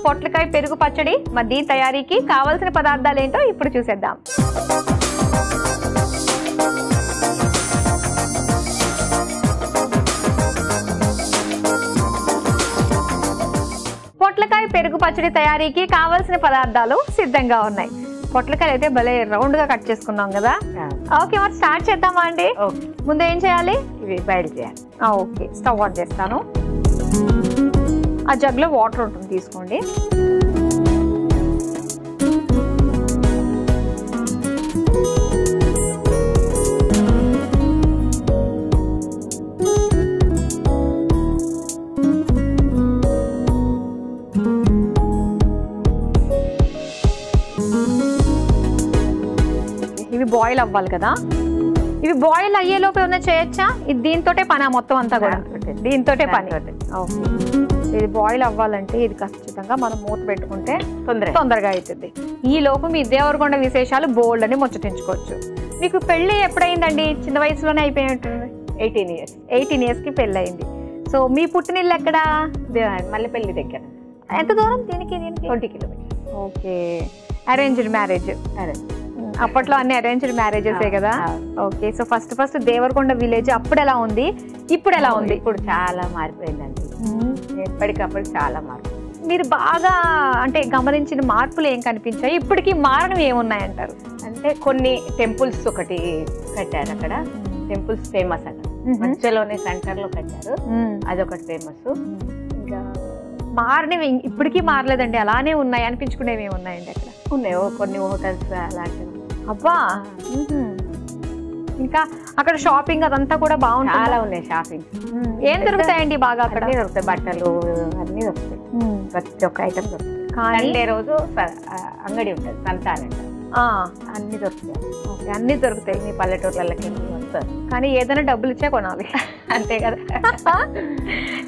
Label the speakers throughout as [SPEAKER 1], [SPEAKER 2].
[SPEAKER 1] పొట్లకాయ పెరుగు పచ్చడి. మరి దీని తయారీకి కావాల్సిన పదార్థాలు ఏంటో ఇప్పుడు చూసేద్దాం. పొట్లకాయ పెరుగు పచ్చడి తయారీకి కావాల్సిన పదార్థాలు సిద్ధంగా ఉన్నాయి. పొట్లకాయలు అయితే భలే రౌండ్ గా కట్ చేసుకున్నాం కదా. ఓకే, మరి స్టార్ట్ చేద్దామా అండి? ముందు ఏం చేయాలి?
[SPEAKER 2] ఇవి బాయిల్ చేయాలి.
[SPEAKER 1] ఓకే, స్టవ్ ఆన్ చేస్తాను. ఆ జగ్లో వాటర్ ఉంటుంది, తీసుకోండి. ఇవి బాయిల్ అవ్వాలి కదా. ఇవి బాయిల్ అయ్యేలోపు ఏమైనా చేయొచ్చా? ఇది దీంతోటే పని, మొత్తం అంతా కూడా దీంతోటే పని. ఓకే, ఇది బాయిల్ అవ్వాలంటే ఇది ఖచ్చితంగా మనం మూత పెట్టుకుంటే తొందరగా అవుతుంది. ఈ లోపు మీ దేవరకొండ విశేషాలు బోల్డ్ అని ముచ్చటించుకోవచ్చు. మీకు పెళ్లి ఎప్పుడైందండి? చిన్న వయసులోనే అయిపోయినట్టుంది. 18 years కి పెళ్ళి అయింది. సో మీ పుట్టినిల్లు ఎక్కడ?
[SPEAKER 2] మల్లెపల్లి దగ్గర.
[SPEAKER 1] ఎంత దూరం దీనికి?
[SPEAKER 2] 20 kilometers.
[SPEAKER 1] Okay, arranged marriage. అప్పట్లో అన్ని అరేంజ్డ్ మ్యారేజెసే కదా. Okay, so first Devarakonda village అప్పుడు ఎలా ఉంది, ఇప్పుడు ఎలా ఉంది?
[SPEAKER 2] ఇప్పుడు చాలా మారిపోయిందండి, ఎప్పటికప్పుడు చాలా మార్పు.
[SPEAKER 1] మీరు బాగా అంటే గమనించిన మార్పులు ఏం కనిపించాయి? ఇప్పటికీ మారడం ఏమున్నాయంటారు?
[SPEAKER 2] అంటే కొన్ని టెంపుల్స్ ఒకటి కట్టారు అక్కడ. టెంపుల్స్ ఫేమస్ అక్కడ, మధ్యలోనే సెంటర్ లో కట్టారు, అదొకటి ఫేమస్. ఇంకా
[SPEAKER 1] మారినవి ఇప్పటికీ మారలేదండి, అలానే ఉన్నాయి అనిపించుకునేవి ఏమున్నాయండి అక్కడ?
[SPEAKER 2] ఉన్నాయి కొన్ని హోటల్స్ అలాంటివి.
[SPEAKER 1] అబ్బా, ఇంకా అక్కడ షాపింగ్ అదంతా కూడా బాగుంటుంది.
[SPEAKER 2] చాలా ఉన్నాయి షాపింగ్.
[SPEAKER 1] ఏం దొరుకుతాయండి బాగా అక్కడ?
[SPEAKER 2] దొరుకుతాయి, బట్టలు అన్ని దొరుకుతాయి, ప్రతి ఒక్క ఐటమ్ దొరుకుతాయి. సండే రోజు అంగడి ఉంటుంది, సంతానం అన్ని దొరుకుతాయి.
[SPEAKER 1] ఓకే, అన్ని దొరుకుతాయి.
[SPEAKER 2] మీ పల్లెటూర్లకి వస్తారు,
[SPEAKER 1] కానీ ఏదైనా డబ్బులు ఇచ్చే కొనాలి,
[SPEAKER 2] అంతే కదా.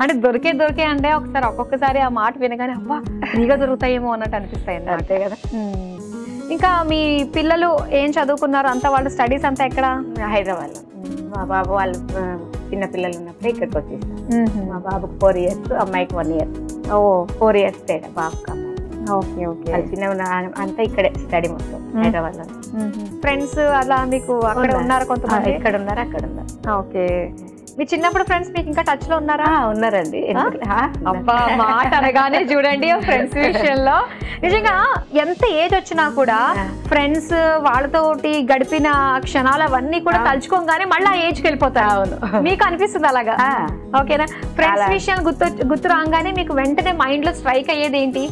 [SPEAKER 1] అంటే దొరికే అంటే ఒక్కొక్కసారి ఆ మాట వినగానే అబ్బా నీగా దొరుకుతాయేమో అన్నట్టు అనిపిస్తాయి,
[SPEAKER 2] అంతే కదా.
[SPEAKER 1] ఇంకా మీ పిల్లలు ఏం చదువుకున్నారు? అంతా వాళ్ళ స్టడీస్ అంతా ఎక్కడ?
[SPEAKER 2] హైదరాబాద్ లో. మా బాబు వాళ్ళు చిన్న పిల్లలు ఉన్నప్పుడు ఇక్కడికి వచ్చేసారు. మా బాబుకి 4 years, అమ్మాయికి 1 year. 4 years తేడా బాబుకి అమ్మాయి.
[SPEAKER 1] ఓకే ఓకే,
[SPEAKER 2] చిన్న అంతా ఇక్కడే స్టడీ మొత్తం హైదరాబాద్ లో.
[SPEAKER 1] ఫ్రెండ్స్ అలా మీకు అక్కడ ఉన్నారు కొంతమంది?
[SPEAKER 2] ఇక్కడ ఉన్నారు, అక్కడ ఉన్నారు.
[SPEAKER 1] ఓకే, మీ చిన్నప్పుడు ఫ్రెండ్స్ మీకు ఇంకా టచ్ లో ఉన్నారా?
[SPEAKER 2] ఉన్నారండి.
[SPEAKER 1] అబ్బా, మాట అనగానే చూడండి ఫ్రెండ్స్ విషయంలో నిజంగా ఎంత ఏజ్ వచ్చినా కూడా ఫ్రెండ్స్ వాళ్ళతోటి గడిపిన క్షణాలు అవన్నీ కూడా తలుచుకోగానే మళ్ళీ ఆ ఏజ్కి వెళ్ళిపోతారు.
[SPEAKER 2] అవును,
[SPEAKER 1] మీకు అనిపిస్తుంది అలాగా? ఓకేనా, ఫ్రెండ్స్ విషయాలు గుర్తు రాగానే మీకు వెంటనే మైండ్ లో స్ట్రైక్ అయ్యేది ఏంటి?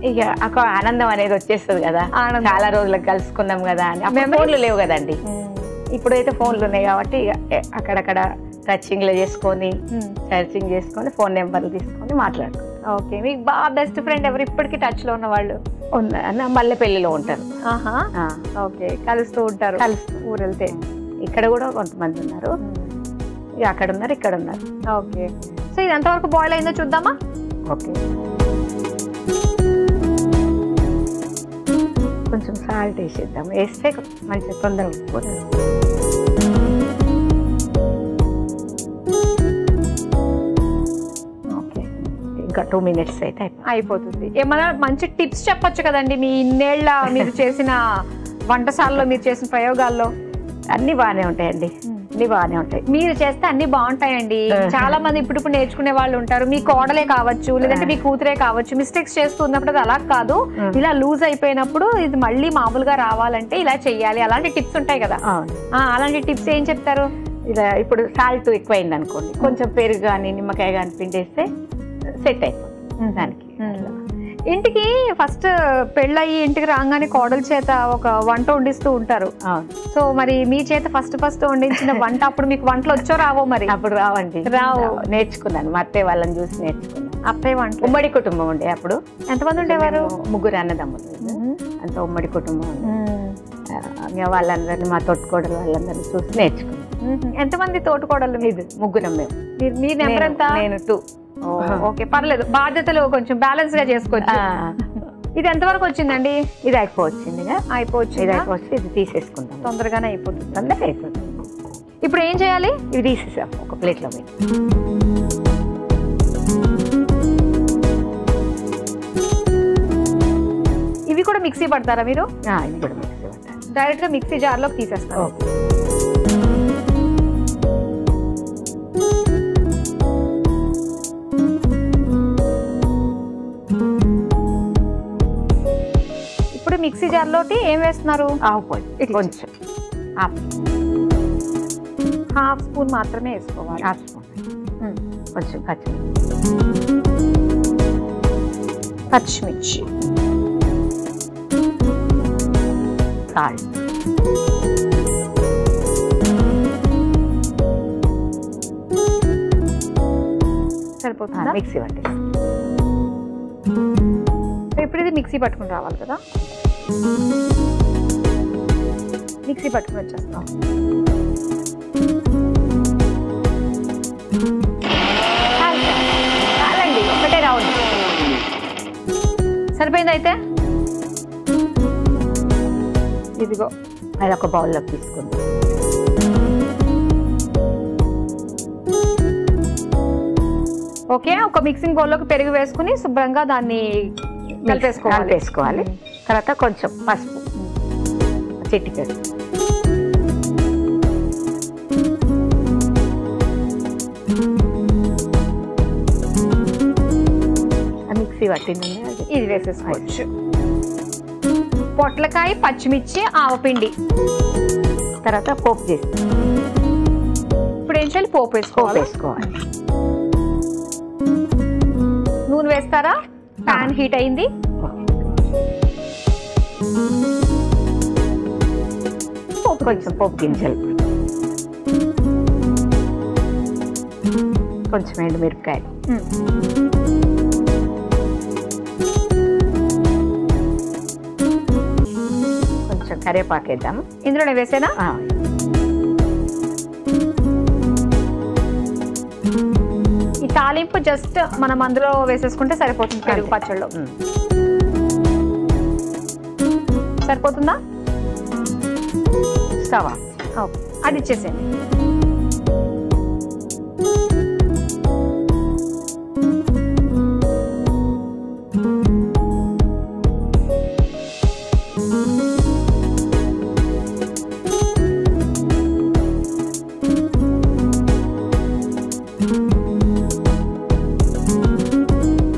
[SPEAKER 2] ఇక ఒక ఆనందం అనేది వచ్చేస్తుంది కదా, చాలా రోజులకు కలుసుకున్నాం కదా అని. ఫోన్లు లేవు కదండి, ఇప్పుడైతే ఫోన్లు ఉన్నాయి కాబట్టి అక్కడక్కడ టచింగ్ లో చేసుకొని సర్చింగ్ చేసుకొని ఫోన్ నెంబర్లు తీసుకొని మాట్లాడుకో.
[SPEAKER 1] ఓకే, మీకు బాగా బెస్ట్ ఫ్రెండ్ ఎవరు ఇప్పటికీ టచ్ లో ఉన్న వాళ్ళు?
[SPEAKER 2] మల్లెపల్లిలో ఉంటారు.
[SPEAKER 1] ఓకే, కలుస్తూ ఉంటారు ఊరు వెళ్తే.
[SPEAKER 2] ఇక్కడ కూడా కొంతమంది ఉన్నారు, అక్కడ ఉన్నారు, ఇక్కడ ఉన్నారు.
[SPEAKER 1] ఓకే, సో ఇది ఎంతవరకు బాయిల్ అయిందో చూద్దామా?
[SPEAKER 2] ఓకే, కొంచెం సాల్ట్ వేసేద్దాం, వేస్తే మంచిగా తొందరగా ఉడికిపోతుంది. ఓకే, ఇంకా 2 minutes అయితే
[SPEAKER 1] అయిపోతుంది. ఏమన్నా మంచి టిప్స్ చెప్పొచ్చు కదండి మీ ఇన్నేళ్ల మీరు చేసిన వంటశాలలో మీరు చేసిన ప్రయోగాల్లో?
[SPEAKER 2] అన్ని బాగానే ఉంటాయండి, అన్ని బాగానే ఉంటాయి.
[SPEAKER 1] మీరు చేస్తే అన్ని బాగుంటాయండి. చాలా మంది ఇప్పుడు నేర్చుకునే వాళ్ళు ఉంటారు. మీ కోడలే కావచ్చు, లేదంటే మీ కూతురే కావచ్చు, మిస్టేక్స్ చేస్తున్నప్పుడు అది అలా కాదు, ఇలా లూజ్ అయిపోయినప్పుడు ఇది మళ్ళీ మామూలుగా రావాలంటే ఇలా చెయ్యాలి, అలాంటి టిప్స్ ఉంటాయి కదా. అలాంటి టిప్స్ ఏం చెప్తారు?
[SPEAKER 2] ఇలా ఇప్పుడు సాల్ట్ ఎక్కువైంది అనుకోండి, కొంచెం పెరుగు కానీ నిమ్మకాయ కానీ పిండేస్తే సెట్ అయిపోతుంది దానికి.
[SPEAKER 1] ఇంటికి ఫస్ట్ పెళ్ళయి ఇంటికి రాగానే కోడల చేత ఒక వంట వండిస్తూ ఉంటారు. సో మరి మీ చేత ఫస్ట్ వండించిన వంట అప్పుడు మీకు వంటలు వచ్చో రావో? మరి
[SPEAKER 2] అప్పుడు రావండి,
[SPEAKER 1] రావు.
[SPEAKER 2] నేర్చుకున్నాను, మా అత్తయ్య వాళ్ళని చూసి నేర్చుకున్నాను.
[SPEAKER 1] అత్తయ్య వంట.
[SPEAKER 2] ఉమ్మడి కుటుంబం ఉండే అప్పుడు.
[SPEAKER 1] ఎంతమంది ఉండేవారు?
[SPEAKER 2] 3 అన్నదమ్ములు, అంత ఉమ్మడి కుటుంబం. వాళ్ళందరినీ, మా తోటికోడలు వాళ్ళందరినీ చూసి నేర్చుకున్నాను.
[SPEAKER 1] ఎంతమంది తోటికోడలు?
[SPEAKER 2] 3 మేము.
[SPEAKER 1] మీ నెంబర్ ఎంత?
[SPEAKER 2] నేను 2.
[SPEAKER 1] ఓకే, పర్లేదు, బాధ్యతలు కొంచెం బ్యాలెన్స్ గా చేసుకోవచ్చు. ఇది ఎంతవరకు వచ్చిందండి?
[SPEAKER 2] ఇది అయిపోవచ్చింది,
[SPEAKER 1] ఇది
[SPEAKER 2] తీసేసుకుంటాం,
[SPEAKER 1] తొందరగానే అయిపోతుంది.
[SPEAKER 2] తొందరగా అయిపోతుంది.
[SPEAKER 1] ఇప్పుడు ఏం చేయాలి?
[SPEAKER 2] ఇవి తీసేసాం ఒక ప్లేట్లో.
[SPEAKER 1] కూడా మిక్సీ పడతారా మీరు?
[SPEAKER 2] ఇది కూడా మిక్సీ పడతారు.
[SPEAKER 1] డైరెక్ట్ గా మిక్సీ జార్ లోకి తీసేస్తారు. ఇప్పుడు మిక్సీ జార్ లోకి ఏం వేస్తున్నారు?
[SPEAKER 2] ఆవు పొడి కొంచెం
[SPEAKER 1] హాఫ్ స్పూన్ మాత్రమే వేసుకోవాలి.
[SPEAKER 2] Half spoon. కొంచెం
[SPEAKER 1] పచ్చిమిర్చి,
[SPEAKER 2] సాల్ట్,
[SPEAKER 1] సరిపోతుందా?
[SPEAKER 2] మిక్సీ పట్టేసి
[SPEAKER 1] ఇప్పుడు ఇది మిక్సీ పట్టుకుని రావాలి కదా, మిక్సీ పట్టుకుని వచ్చేస్తాం.
[SPEAKER 2] చాలండి, ఒకటే రౌండ్
[SPEAKER 1] సరిపోయింది. అయితే ఇదిగో
[SPEAKER 2] అది ఒక బౌల్లో తీసుకుంది.
[SPEAKER 1] ఓకే, ఒక మిక్సింగ్ బౌల్లోకి పెరుగు వేసుకుని శుభ్రంగా దాన్ని
[SPEAKER 2] కలిపేసుకోవాలి. తర్వాత కొంచెం పసుపు, చిటికెడు, మిక్సీ పట్టింది
[SPEAKER 1] ఇది వేసేసుకోవచ్చు. పొట్లకాయ, పచ్చిమిర్చి, ఆవపిండి,
[SPEAKER 2] తర్వాత పోపు చేసి
[SPEAKER 1] ఇప్పుడు ఏం చేయాలి? పోపు వేసుకోవాలి. నూనె వేస్తారా? ప్యాన్ హీట్ అయింది.
[SPEAKER 2] కొంచెం పోపు గింజలు, కొంచెం ఎండుమిరపకాయలు, కొంచెం కరివేపాకు వేద్దాము.
[SPEAKER 1] ఇందులోనే వేసేనా? ఈ తాలింపు జస్ట్ మనం అందులో వేసేసుకుంటే సరిపోతుంది. పెరుగు పచ్చడిలో సరిపోతుందా?
[SPEAKER 2] స్టవ్
[SPEAKER 1] అది ఇచ్చేసేయండి.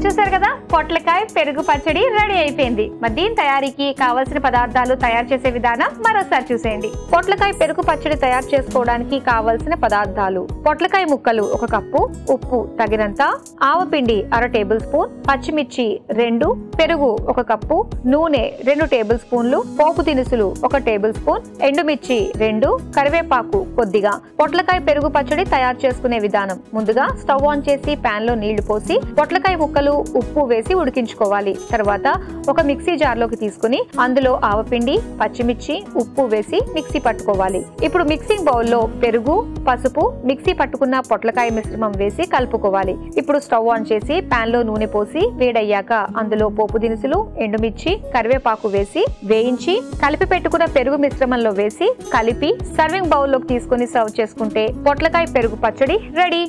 [SPEAKER 1] చూసారు కదా, పొట్లకాయ పెరుగు పచ్చడి రెడీ అయిపోయింది. మరి దీని తయారీకి కావలసిన పదార్థాలు, తయారు చేసే విధానం మరోసారి చూసేయండి. పొట్లకాయ పెరుగు పచ్చడి తయారు చేసుకోవడానికి కావలసిన పదార్థాలు: పొట్లకాయ ముక్కలు 1 కప్పు, ఉప్పు తగినంత, ఆవపిండి 1/2 టేబుల్ స్పూన్, పచ్చిమిర్చి 2, పెరుగు 1 కప్పు, నూనె 2 టేబుల్ స్పూన్లు, పోపు దినుసులు 1 టేబుల్ స్పూన్, ఎండుమిర్చి 2, కరివేపాకు కొద్దిగా. పొట్లకాయ పెరుగు పచ్చడి తయారు చేసుకునే విధానం: ముందుగా స్టవ్ ఆన్ చేసి పాన్ లో నీళ్లు పోసి పొట్లకాయ ముక్కలు, ఉప్పు వేసి ఉడికించుకోవాలి. తర్వాత ఒక మిక్సీ జార్ లోకి తీసుకుని అందులో ఆవపిండి, పచ్చిమిర్చి, ఉప్పు వేసి మిక్సీ పట్టుకోవాలి. ఇప్పుడు మిక్సింగ్ బౌల్ లో పెరుగు, పసుపు, మిక్సీ పట్టుకున్న పొట్లకాయ మిశ్రమం వేసి కలుపుకోవాలి. ఇప్పుడు స్టవ్ ఆన్ చేసి పాన్ లో నూనె పోసి వేడయ్యాక అందులో పోపు దినుసులు, ఎండుమిర్చి, కరివేపాకు వేసి వేయించి కలిపి పెట్టుకున్న పెరుగు మిశ్రమంలో వేసి కలిపి సర్వింగ్ బౌల్ లోకి తీసుకుని సర్వ్ చేసుకుంటే పొట్లకాయ పెరుగు పచ్చడి రెడీ.